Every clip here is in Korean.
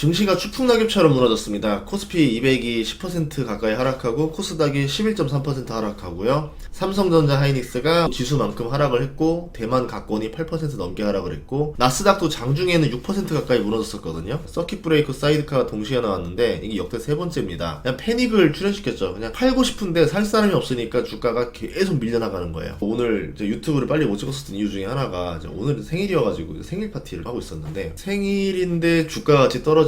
증시가 추풍낙엽처럼 무너졌습니다. 코스피 200이 10% 가까이 하락하고 코스닥이 11.3% 하락하고요. 삼성전자 하이닉스가 지수만큼 하락을 했고 대만 각권이 8% 넘게 하락을 했고 나스닥도 장중에는 6% 가까이 무너졌었거든요. 서킷 브레이크 사이드카가 동시에 나왔는데 이게 역대 세 번째입니다. 그냥 패닉을 출현시켰죠. 그냥 팔고 싶은데 살 사람이 없으니까 주가가 계속 밀려나가는 거예요. 오늘 이제 유튜브를 빨리 못 찍었었던 이유 중에 하나가 이제 오늘 생일이어가지고 생일 파티를 하고 있었는데 생일인데 주가가 같이 떨어지니까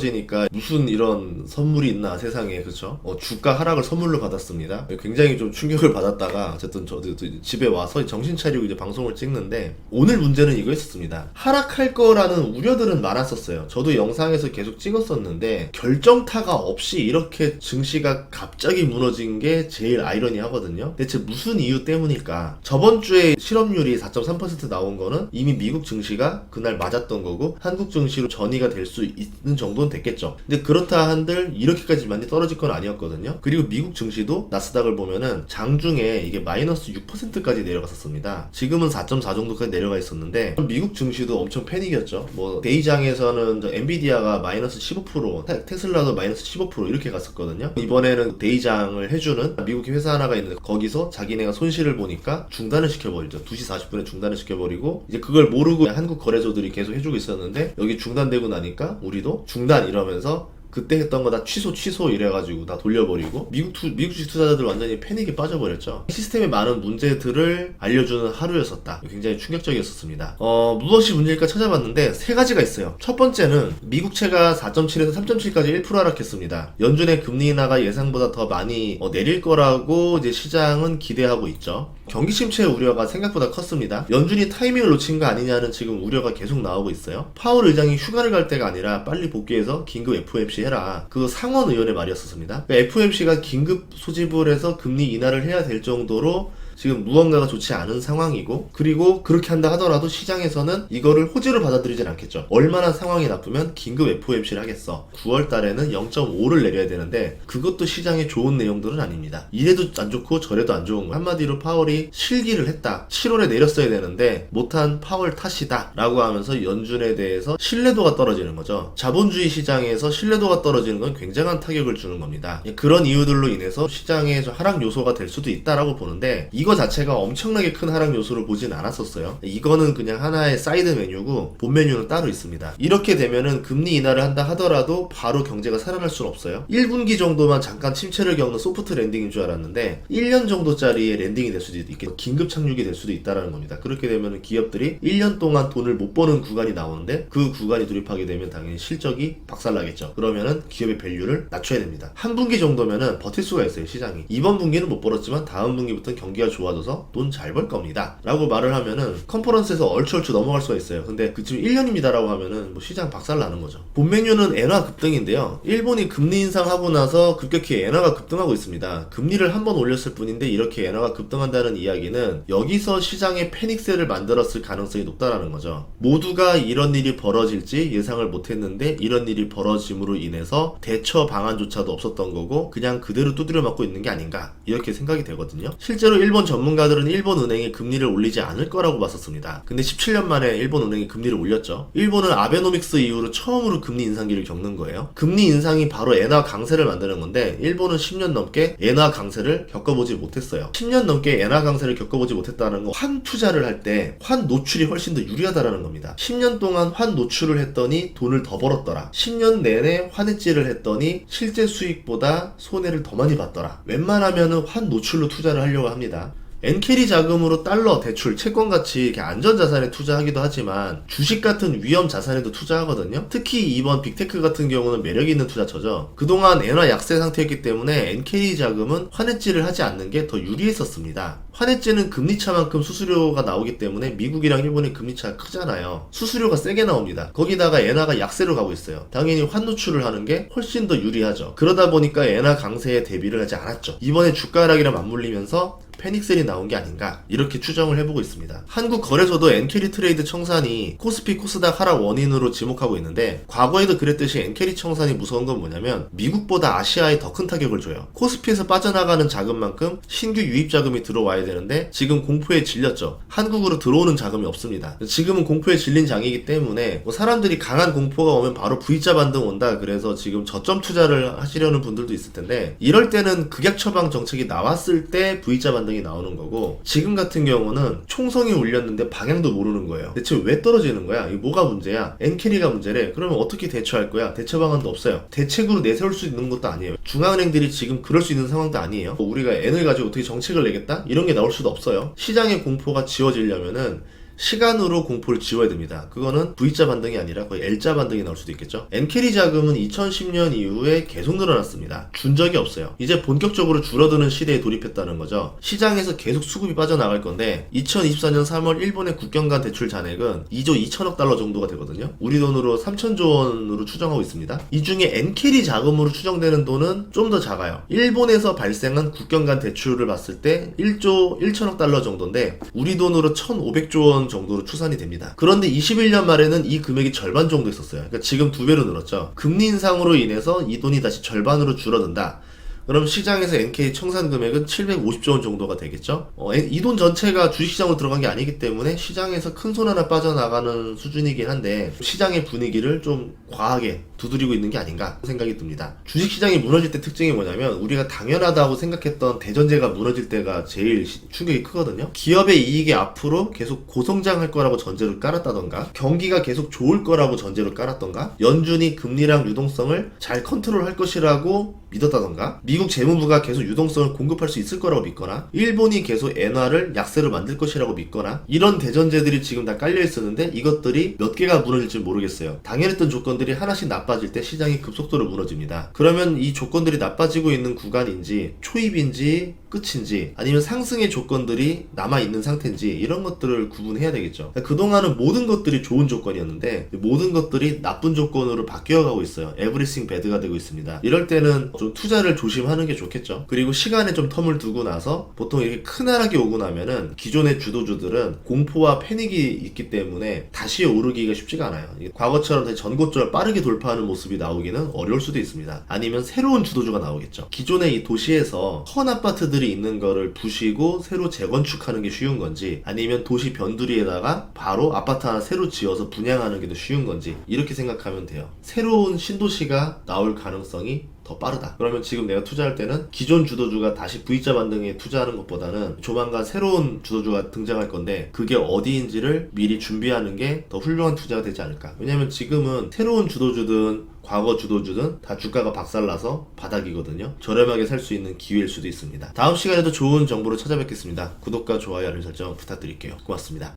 무슨 이런 선물이 있나 세상에. 그쵸? 주가 하락을 선물로 받았습니다. 굉장히 좀 충격을 받았다가 어쨌든 저도 집에 와서 정신 차리고 이제 방송을 찍는데 오늘 문제는 이거였었습니다. 하락할 거라는 우려들은 많았었어요. 저도 영상에서 계속 찍었었는데 결정타가 없이 이렇게 증시가 갑자기 무너진 게 제일 아이러니하거든요. 대체 무슨 이유 때문일까? 저번 주에 실업률이 4.3% 나온 거는 이미 미국 증시가 그날 맞았던 거고 한국 증시로 전이가 될 수 있는 정도는 됐겠죠. 근데 그렇다 한들 이렇게까지 많이 떨어질 건 아니었거든요. 그리고 미국 증시도 나스닥을 보면은 장중에 이게 마이너스 6%까지 내려갔었습니다. 지금은 4.4 정도까지 내려가 있었는데 미국 증시도 엄청 패닉이었죠. 뭐 데이장에서는 엔비디아가 마이너스 15%, 테슬라도 마이너스 15% 이렇게 갔었거든요. 이번에는 데이장을 해주는 미국 회사 하나가 있는데 거기서 자기네가 손실을 보니까 중단을 시켜버리죠. 2시 40분에 중단을 시켜버리고 이제 그걸 모르고 한국 거래소들이 계속 해주고 있었는데 여기 중단되고 나니까 우리도 중단 이러면서 그때 했던 거 다 취소 이래가지고 다 돌려버리고 미국 주식 투자자들 완전히 패닉에 빠져버렸죠. 시스템에 많은 문제들을 알려주는 하루였었다. 굉장히 충격적이었습니다. 무엇이 문제일까 찾아봤는데 세 가지가 있어요. 첫 번째는 미국채가 4.7에서 3.7까지 1% 하락했습니다. 연준의 금리 인하가 예상보다 더 많이 내릴 거라고 이제 시장은 기대하고 있죠. 경기 침체 우려가 생각보다 컸습니다. 연준이 타이밍을 놓친 거 아니냐는 지금 우려가 계속 나오고 있어요. 파월 의장이 휴가를 갈 때가 아니라 빨리 복귀해서 긴급 FOMC 해라. 그거 상원 의원의 말이었습니다. FOMC가 긴급 소집을 해서 금리 인하를 해야 될 정도로 지금 무언가가 좋지 않은 상황이고, 그리고 그렇게 한다 하더라도 시장에서는 이거를 호재로 받아들이진 않겠죠. 얼마나 상황이 나쁘면 긴급 FOMC를 하겠어. 9월 달에는 0.5를 내려야 되는데 그것도 시장에 좋은 내용들은 아닙니다. 이래도 안 좋고 저래도 안 좋은 거. 한마디로 파월이 실기를 했다. 7월에 내렸어야 되는데 못한 파월 탓이다 라고 하면서 연준에 대해서 신뢰도가 떨어지는 거죠. 자본주의 시장에서 신뢰도가 떨어지는 건 굉장한 타격을 주는 겁니다. 그런 이유들로 인해서 시장의 하락 요소가 될 수도 있다라고 보는데 이거 자체가 엄청나게 큰 하락 요소를 보진 않았었어요. 이거는 그냥 하나의 사이드 메뉴고 본 메뉴는 따로 있습니다. 이렇게 되면은 금리 인하를 한다 하더라도 바로 경제가 살아날 수는 없어요. 1분기 정도만 잠깐 침체를 겪는 소프트 랜딩인 줄 알았는데 1년 정도짜리의 랜딩이 될 수도 있겠고 긴급 착륙이 될 수도 있다라는 겁니다. 그렇게 되면은 기업들이 1년 동안 돈을 못 버는 구간이 나오는데 그 구간이 돌입하게 되면 당연히 실적이 박살나겠죠. 그러면은 기업의 밸류를 낮춰야 됩니다. 한 분기 정도면은 버틸 수가 있어요, 시장이. 이번 분기는 못 벌었지만 다음 분기부터는 경기가 좋아져서 돈 잘 벌 겁니다 라고 말을 하면은 컨퍼런스에서 얼추 넘어갈 수가 있어요. 근데 그쯤 1년입니다 라고 하면은 뭐 시장 박살 나는 거죠. 본 메뉴는 엔화 급등인데요. 일본이 금리 인상하고 나서 급격히 엔화가 급등하고 있습니다. 금리를 한 번 올렸을 뿐인데 이렇게 엔화가 급등한다는 이야기는 여기서 시장에 패닉세를 만들었을 가능성이 높다라는 거죠. 모두가 이런 일이 벌어질지 예상을 못했는데 이런 일이 벌어짐으로 인해서 대처 방안조차도 없었던 거고 그냥 그대로 두드려 맞고 있는 게 아닌가 이렇게 생각이 되거든요. 실제로 일본 전문가들은 일본 은행이 금리를 올리지 않을 거라고 봤었습니다. 근데 17년 만에 일본 은행이 금리를 올렸죠. 일본은 아베노믹스 이후로 처음으로 금리 인상기를 겪는 거예요. 금리 인상이 바로 엔화 강세를 만드는 건데 일본은 10년 넘게 엔화 강세를 겪어보지 못했어요. 10년 넘게 엔화 강세를 겪어보지 못했다는 건 환 투자를 할 때 환 노출이 훨씬 더 유리하다라는 겁니다. 10년 동안 환 노출을 했더니 돈을 더 벌었더라. 10년 내내 환해지를 했더니 실제 수익보다 손해를 더 많이 봤더라. 웬만하면은 환 노출로 투자를 하려고 합니다. 엔캐리 자금으로 달러, 대출, 채권같이 이렇게 안전자산에 투자하기도 하지만 주식 같은 위험 자산에도 투자하거든요. 특히 이번 빅테크 같은 경우는 매력이 있는 투자처죠. 그동안 엔화 약세 상태였기 때문에 엔캐리 자금은 환해지를 하지 않는 게 더 유리했었습니다. 환해지는 금리차만큼 수수료가 나오기 때문에 미국이랑 일본의 금리차가 크잖아요. 수수료가 세게 나옵니다. 거기다가 엔화가 약세로 가고 있어요. 당연히 환 노출을 하는 게 훨씬 더 유리하죠. 그러다 보니까 엔화 강세에 대비를 하지 않았죠. 이번에 주가 하락이랑 맞물리면서 패닉셀이 나온 게 아닌가 이렇게 추정을 해보고 있습니다. 한국 거래소도 엔캐리 트레이드 청산이 코스피 코스닥 하락 원인으로 지목하고 있는데, 과거에도 그랬듯이 엔캐리 청산이 무서운 건 뭐냐면 미국보다 아시아에 더 큰 타격을 줘요. 코스피에서 빠져나가는 자금만큼 신규 유입 자금이 들어와야 되는데 지금 공포에 질렸죠. 한국으로 들어오는 자금이 없습니다. 지금은 공포에 질린 장이기 때문에 뭐 사람들이 강한 공포가 오면 바로 V자 반등 온다, 그래서 지금 저점 투자를 하시려는 분들도 있을 텐데, 이럴 때는 극약 처방 정책이 나왔을 때 V자 반등이 나오는 거고, 지금 같은 경우는 총성이 울렸는데 방향도 모르는 거예요. 대체 왜 떨어지는 거야? 이거 뭐가 문제야? 엔캐리가 문제래. 그러면 어떻게 대처할 거야? 대처 방안도 없어요. 대책으로 내세울 수 있는 것도 아니에요. 중앙은행들이 지금 그럴 수 있는 상황도 아니에요. 우리가 N을 가지고 어떻게 정책을 내겠다? 이런 게 나올 수도 없어요. 시장의 공포가 지워지려면은 시간으로 공포를 지워야 됩니다. 그거는 V자 반등이 아니라 거의 L자 반등이 나올 수도 있겠죠. 엔캐리 자금은 2010년 이후에 계속 늘어났습니다. 준 적이 없어요. 이제 본격적으로 줄어드는 시대에 돌입했다는 거죠. 시장에서 계속 수급이 빠져나갈 건데 2024년 3월 일본의 국경간 대출 잔액은 2조 2천억 달러 정도가 되거든요. 우리 돈으로 3천조 원으로 추정하고 있습니다. 이 중에 엔캐리 자금으로 추정되는 돈은 좀 더 작아요. 일본에서 발생한 국경간 대출을 봤을 때 1조 1천억 달러 정도인데 우리 돈으로 1,500조 원 정도로 추산이 됩니다. 그런데 21년 말에는 이 금액이 절반 정도 있었어요. 그러니까 지금 2배로 늘었죠. 금리 인상으로 인해서 이 돈이 다시 절반으로 줄어든다. 그럼 시장에서 NK 청산 금액은 750조 원 정도가 되겠죠. 이 돈 전체가 주식시장으로 들어간 게 아니기 때문에 시장에서 큰 손 하나 빠져나가는 수준이긴 한데 시장의 분위기를 좀 과하게 두드리고 있는 게 아닌가 생각이 듭니다. 주식시장이 무너질 때 특징이 뭐냐면 우리가 당연하다고 생각했던 대전제가 무너질 때가 제일 충격이 크거든요. 기업의 이익이 앞으로 계속 고성장할 거라고 전제를 깔았다던가, 경기가 계속 좋을 거라고 전제를 깔았던가, 연준이 금리랑 유동성을 잘 컨트롤할 것이라고 믿었다던가, 미국 재무부가 계속 유동성을 공급할 수 있을 거라고 믿거나, 일본이 계속 엔화를 약세로 만들 것이라고 믿거나, 이런 대전제들이 지금 다 깔려 있었는데 이것들이 몇 개가 무너질지 모르겠어요. 당연했던 조건들이 하나씩 나빠질 때 시장이 급속도로 무너집니다. 그러면 이 조건들이 나빠지고 있는 구간인지 초입인지 끝인지 아니면 상승의 조건들이 남아있는 상태인지 이런 것들을 구분해야 되겠죠. 그동안은 모든 것들이 좋은 조건이었는데 모든 것들이 나쁜 조건으로 바뀌어가고 있어요. 에브리싱 배드가 되고 있습니다. 이럴 때는 좀 투자를 조심하는 게 좋겠죠. 그리고 시간에 좀 텀을 두고 나서 보통 이렇게 큰 하락이 오고 나면은 기존의 주도주들은 공포와 패닉이 있기 때문에 다시 오르기가 쉽지가 않아요. 과거처럼 다시 전고점을 빠르게 돌파하는 모습이 나오기는 어려울 수도 있습니다. 아니면 새로운 주도주가 나오겠죠. 기존의 이 도시에서 헌 아파트들이 있는 거를 부시고 새로 재건축하는 게 쉬운 건지, 아니면 도시 변두리에다가 바로 아파트 하나 새로 지어서 분양하는 게 더 쉬운 건지, 이렇게 생각하면 돼요. 새로운 신도시가 나올 가능성이 더 빠르다. 그러면 지금 내가 투자할 때는 기존 주도주가 다시 V자 반등에 투자하는 것보다는 조만간 새로운 주도주가 등장할 건데 그게 어디인지를 미리 준비하는 게 더 훌륭한 투자가 되지 않을까. 왜냐면 지금은 새로운 주도주든 과거 주도주든 다 주가가 박살나서 바닥이거든요. 저렴하게 살 수 있는 기회일 수도 있습니다. 다음 시간에도 좋은 정보로 찾아뵙겠습니다. 구독과 좋아요, 알림 설정 부탁드릴게요. 고맙습니다.